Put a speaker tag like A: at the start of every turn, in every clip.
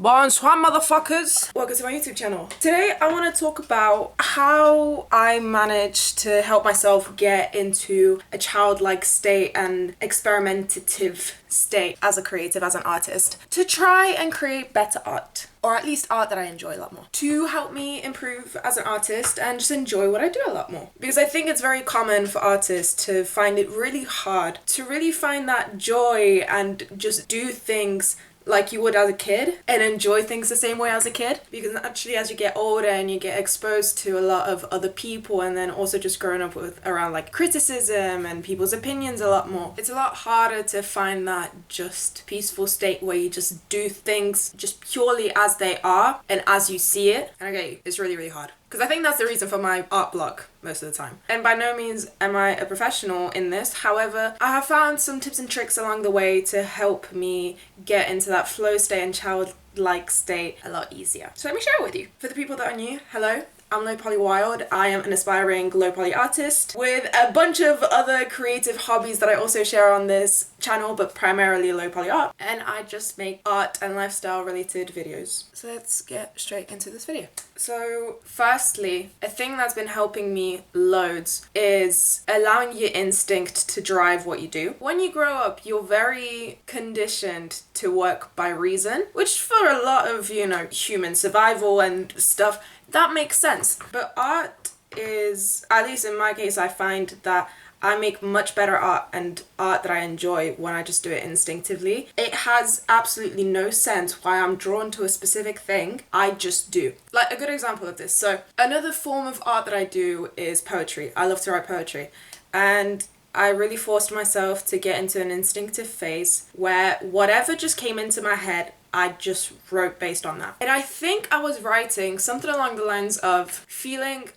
A: Bonsoir, motherfuckers! Welcome to my YouTube channel. Today I want to talk about how I managed to help myself get into a childlike state and experimentative state as a creative, as an artist, to try and create better art. Or at least art that I enjoy a lot more. To help me improve as an artist and just enjoy what I do a lot more. Because I think it's very common for artists to find it really hard to really find that joy and just do things like you would as a kid and enjoy things the same way as a kid, because actually as you get older and you get exposed to a lot of other people and then also just growing up with around like criticism and people's opinions a lot more, it's a lot harder to find that just peaceful state where you just do things just purely as they are and as you see it. And okay, it's really hard. Because I think that's the reason for my art block most of the time. And by no means am I a professional in this. However, I have found some tips and tricks along the way to help me get into that flow state and childlike state a lot easier. So let me share it with you. For the people that are new, hello. I'm Low Poly Wild. I am an aspiring low poly artist with a bunch of other creative hobbies that I also share on this channel, but primarily low poly art. And I just make art and lifestyle related videos. So let's get straight into this video. So firstly, a thing that's been helping me loads is allowing your instinct to drive what you do. When you grow up, you're very conditioned to work by reason, which for a lot of, human survival and stuff, that makes sense. But art is, at least in my case, I find that I make much better art and art that I enjoy when I just do it instinctively. It has absolutely no sense why I'm drawn to a specific thing. I just do. Like a good example of this. So another form of art that I do is poetry. I love to write poetry. And I really forced myself to get into an instinctive phase where whatever just came into my head, I just wrote based on that. And I think I was writing something along the lines of feeling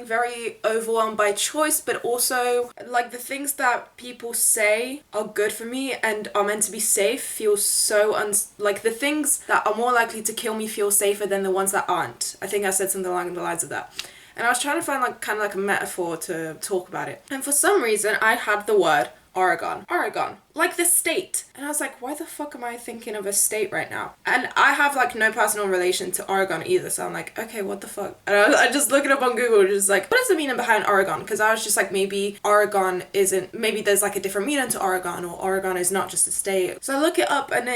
A: very overwhelmed by choice, but also like the things that people say are good for me and are meant to be safe feel so like the things that are more likely to kill me feel safer than the ones that aren't. I think I said something along the lines of that. And I was trying to find like a metaphor to talk about it. And for some reason I had the word Oregon, like the state. And I was like, why the fuck am I thinking of a state right now? And I have like no personal relation to Oregon either. So I'm like, okay, what the fuck? And I just look it up on Google, just like, what is the meaning behind Oregon? Because I was just like, maybe there's like a different meaning to Oregon, or Oregon is not just a state. So I look it up and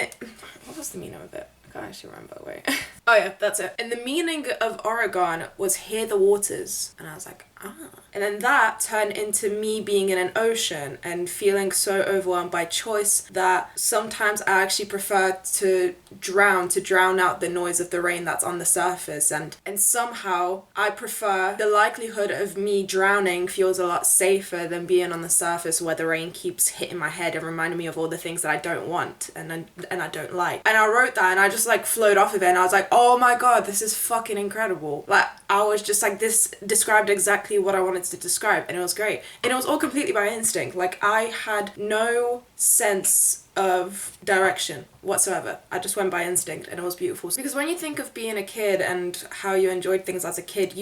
A: what was the meaning of it? I can't actually remember. Wait. Oh yeah, that's it. And the meaning of Oregon was hear the waters. And I was like, ah. And then that turned into me being in an ocean and feeling so overwhelmed by choice that sometimes I actually prefer to drown out the noise of the rain that's on the surface. And somehow I prefer the likelihood of me drowning feels a lot safer than being on the surface where the rain keeps hitting my head and reminding me of all the things that I don't want and I don't like. And I wrote that and I just like flowed off of it and I was like, oh my god, this is fucking incredible. Like I was just like, this described exactly what I wanted to describe, and it was great. And it was all completely by instinct. Like I had no sense of direction whatsoever. I just went by instinct and it was beautiful. Because when you think of being a kid and how you enjoyed things as a kid,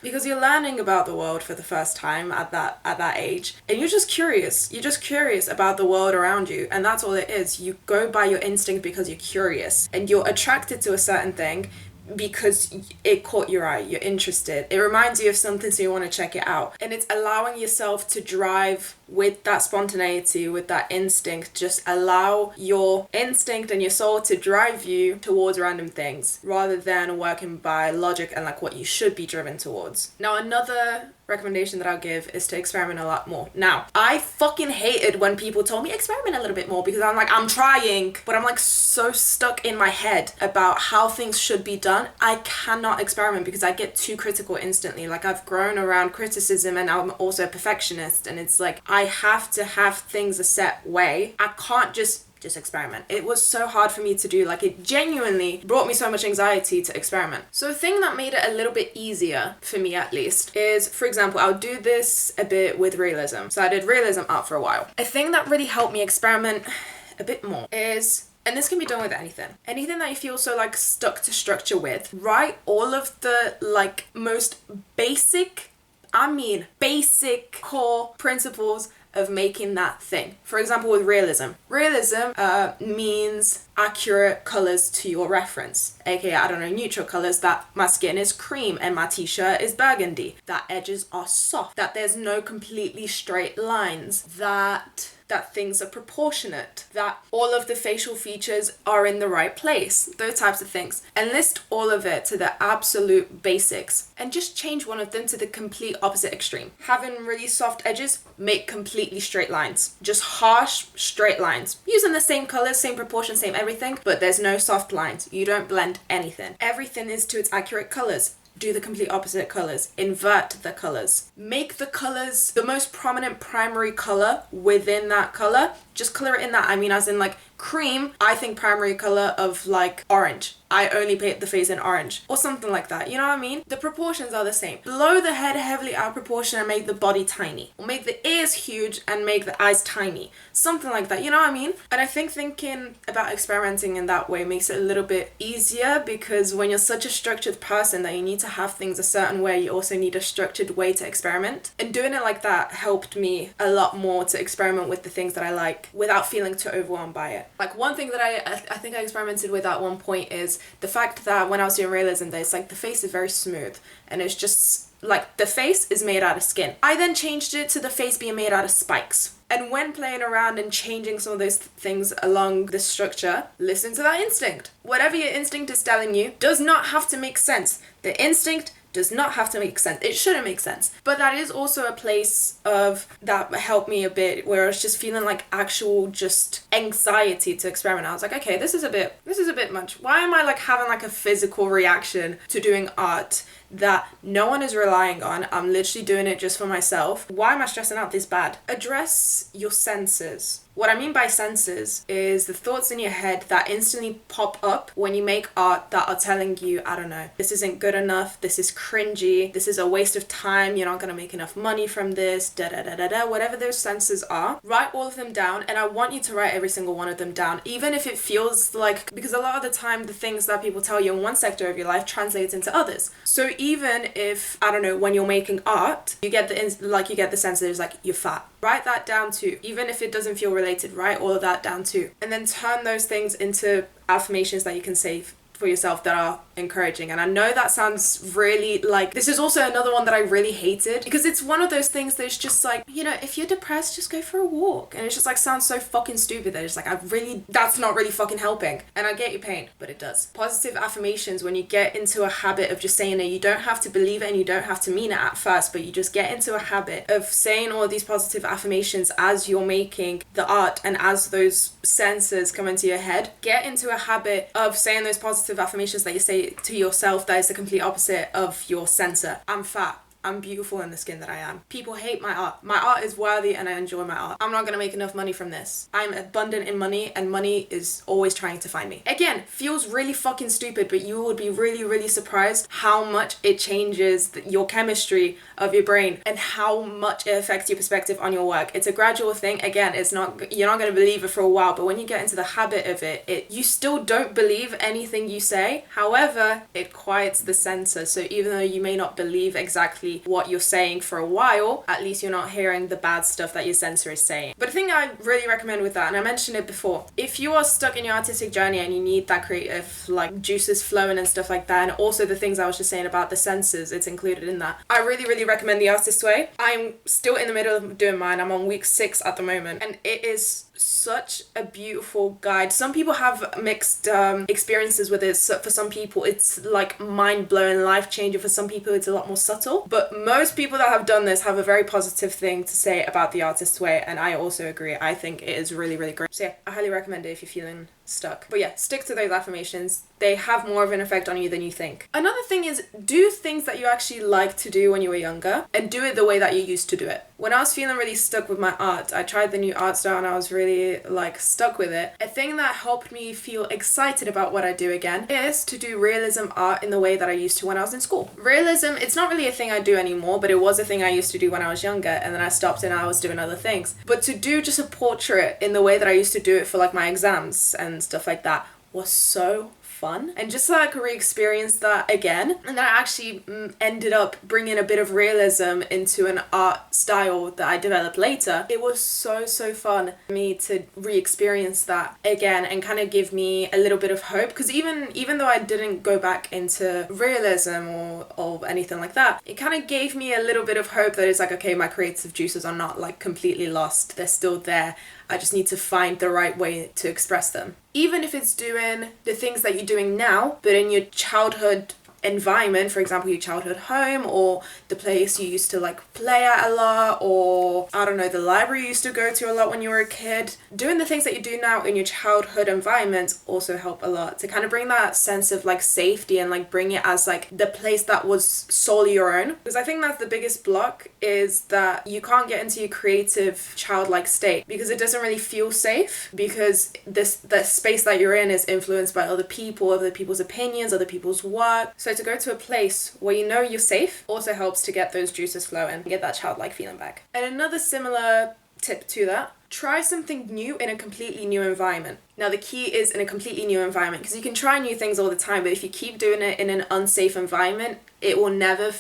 A: because you're learning about the world for the first time at that age, and you're just curious about the world around you, and that's all it is. You go by your instinct because you're curious and you're attracted to a certain thing because it caught your eye, you're interested, it reminds you of something, so you want to check it out. And it's allowing yourself to drive with that spontaneity, with that instinct. Just allow your instinct and your soul to drive you towards random things rather than working by logic and like what you should be driven towards. Now another recommendation that I'll give is to experiment a lot more. Now, I fucking hated when people told me experiment a little bit more, because I'm like, I'm trying, but I'm like so stuck in my head about how things should be done. I cannot experiment because I get too critical instantly. Like I've grown around criticism and I'm also a perfectionist, and it's like I have to have things a set way. I can't just experiment. It was so hard for me to do. Like it genuinely brought me so much anxiety to experiment. So a thing that made it a little bit easier for me, at least, is, for example, I'll do this a bit with realism. So I did realism art for a while. A thing that really helped me experiment a bit more is, and this can be done with anything that you feel so like stuck to structure with, write all of the like most basic core principles of making that thing. For example, with realism. Realism means accurate colors to your reference, aka, I don't know, neutral colors, that my skin is cream and my t-shirt is burgundy, that edges are soft, that there's no completely straight lines, that things are proportionate, that all of the facial features are in the right place, those types of things. And list all of it to the absolute basics and just change one of them to the complete opposite extreme. Having really soft edges, make completely straight lines. Just harsh, straight lines. Using the same colors, same proportion, same everything, but there's no soft lines. You don't blend anything. Everything is to its accurate colors. Do the complete opposite colors. Invert the colors. Make the colors the most prominent primary color within that color. Just color it in that. I mean, as in like cream, I think primary color of like orange. I only paint the face in orange or something like that. You know what I mean? The proportions are the same. Blow the head heavily out of proportion and make the body tiny. Or make the ears huge and make the eyes tiny. Something like that. You know what I mean? And I think thinking about experimenting in that way makes it a little bit easier, because when you're such a structured person that you need to have things a certain way, you also need a structured way to experiment. And doing it like that helped me a lot more to experiment with the things that I like without feeling too overwhelmed by it. Like one thing that I think I experimented with at one point is the fact that when I was doing realism, there's like the face is very smooth and it's just like the face is made out of skin. I then changed it to the face being made out of spikes. And when playing around and changing some of those things along the structure, listen to that instinct. Whatever your instinct is telling you does not have to make sense. The instinct does not have to make sense. It shouldn't make sense. But that is also a place of that helped me a bit, where I was just feeling like actual just anxiety to experiment. I was like, okay, this is a bit much. Why am I like having like a physical reaction to doing art that no one is relying on? I'm literally doing it just for myself. Why am I stressing out this bad? Address your senses. What I mean by senses is the thoughts in your head that instantly pop up when you make art that are telling you, I don't know, this isn't good enough, this is cringy, this is a waste of time, you're not gonna make enough money from this, whatever those senses are. Write all of them down, and I want you to write every single one of them down, even if it feels like, because a lot of the time the things that people tell you in one sector of your life translates into others. So even if, I don't know, when you're making art, you get the sense that it's like, you're fat. Write that down too. Even if it doesn't feel related, write all of that down too. And then turn those things into affirmations that you can say for yourself that are encouraging. And I know that sounds really like, this is also another one that I really hated, because it's one of those things that's just like, you know, if you're depressed, just go for a walk. And it's just like, sounds so fucking stupid that it's like, that's not really fucking helping. And I get your pain, but it does. Positive affirmations, when you get into a habit of just saying it, you don't have to believe it and you don't have to mean it at first, but you just get into a habit of saying all these positive affirmations as you're making the art and as those senses come into your head. Get into a habit of saying those positive affirmations that you say to yourself that is the complete opposite of your censor. I'm fat. I'm beautiful in the skin that I am. People hate my art. My art is worthy and I enjoy my art. I'm not gonna make enough money from this. I'm abundant in money and money is always trying to find me. Again, feels really fucking stupid, but you would be really, really surprised how much it changes your chemistry of your brain and how much it affects your perspective on your work. It's a gradual thing. Again, you're not gonna believe it for a while, but when you get into the habit of it, you still don't believe anything you say. However, it quiets the censor. So even though you may not believe exactly what you're saying for a while, at least you're not hearing the bad stuff that your censor is saying. But the thing I really recommend with that, and I mentioned it before, if you are stuck in your artistic journey and you need that creative like juices flowing and stuff like that, and also the things I was just saying about the senses, it's included in that, I really, really recommend The Artist's Way. I'm still in the middle of doing mine. I'm on week 6 at the moment, and it is such a beautiful guide. Some people have mixed experiences with it. So for some people it's like mind-blowing, life-changing. For some people it's a lot more subtle, but most people that have done this have a very positive thing to say about The Artist's Way, and I also agree. I think it is really, really great. So yeah, I highly recommend it if you're feeling stuck. But yeah, stick to those affirmations. They have more of an effect on you than you think. Another thing is, do things that you actually like to do when you were younger and do it the way that you used to do it. When I was feeling really stuck with my art, I tried the new art style and I was really like stuck with it. A thing that helped me feel excited about what I do again is to do realism art in the way that I used to when I was in school. Realism, it's not really a thing I do anymore, but it was a thing I used to do when I was younger, and then I stopped and I was doing other things. But to do just a portrait in the way that I used to do it for like my exams and stuff like that was so fun, and just so I could re-experience that again, and then I actually ended up bringing a bit of realism into an art style that I developed later. It was so fun for me to re-experience that again and kind of give me a little bit of hope, because even though I didn't go back into realism or anything like that, it kind of gave me a little bit of hope that it's like, okay, my creative juices are not like completely lost, they're still there. I just need to find the right way to express them. Even if it's doing the things that you're doing now, but in your childhood environment, for example, your childhood home, or the place you used to like play at a lot, or I don't know, the library you used to go to a lot when you were a kid. Doing the things that you do now in your childhood environment also help a lot to kind of bring that sense of like safety and like bring it as like the place that was solely your own. Because I think that's the biggest block, is that you can't get into your creative childlike state because it doesn't really feel safe, because the space that you're in is influenced by other people, other people's opinions, other people's work. So to go to a place where you know you're safe also helps to get those juices flowing and get that childlike feeling back. And another similar tip to that, try something new in a completely new environment. Now the key is in a completely new environment, because you can try new things all the time, but if you keep doing it in an unsafe environment, it will never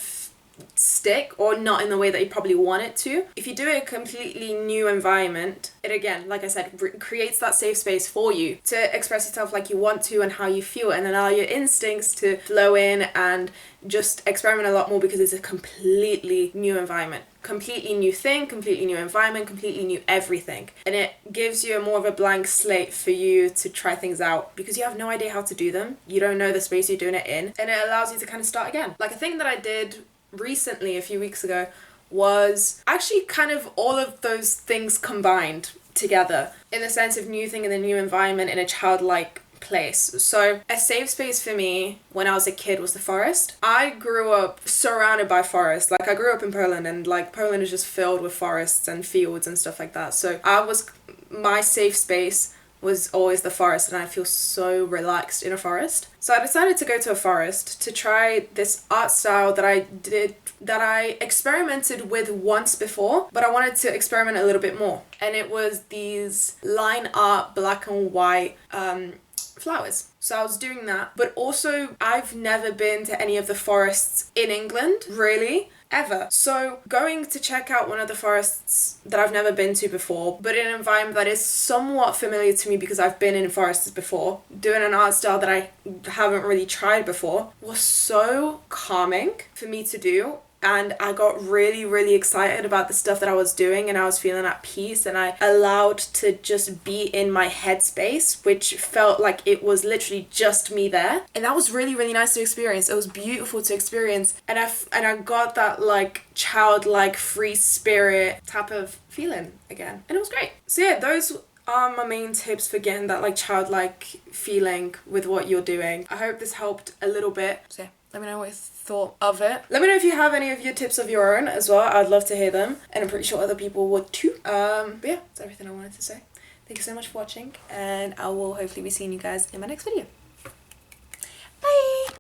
A: stick, or not in the way that you probably want it to. If you do it in a completely new environment, it again, like I said, creates that safe space for you to express yourself like you want to and how you feel, and allow your instincts to flow in and just experiment a lot more, because it's a completely new environment. Completely new thing, completely new environment, completely new everything. And it gives you more of a blank slate for you to try things out, because you have no idea how to do them. You don't know the space you're doing it in, and it allows you to kind of start again. Like a thing that I did recently, a few weeks ago, was actually kind of all of those things combined together, in the sense of new thing in a new environment in a childlike place. So a safe space for me when I was a kid was the forest. I grew up surrounded by forests. Like I grew up in Poland, and like Poland is just filled with forests and fields and stuff like that. So my safe space was always the forest, and I feel so relaxed in a forest. So I decided to go to a forest to try this art style that I experimented with once before, but I wanted to experiment a little bit more. And it was these line art, black and white flowers. So I was doing that, but also I've never been to any of the forests in England, really, ever. So going to check out one of the forests that I've never been to before, but in an environment that is somewhat familiar to me because I've been in forests before, doing an art style that I haven't really tried before, was so calming for me to do. And I got really excited about the stuff that I was doing, and I was feeling at peace, and I allowed to just be in my headspace, which felt like it was literally just me there. And that was really nice to experience. It was beautiful to experience, and I got that like childlike free spirit type of feeling again, and it was great. So yeah, those are my main tips for getting that like childlike feeling with what you're doing. I hope this helped a little bit. So yeah, let me know what you thought of it. Let me know if you have any of your tips of your own as well. I'd love to hear them, and I'm pretty sure other people would too. But yeah, that's everything I wanted to say. Thank you so much for watching, and I will hopefully be seeing you guys in my next video.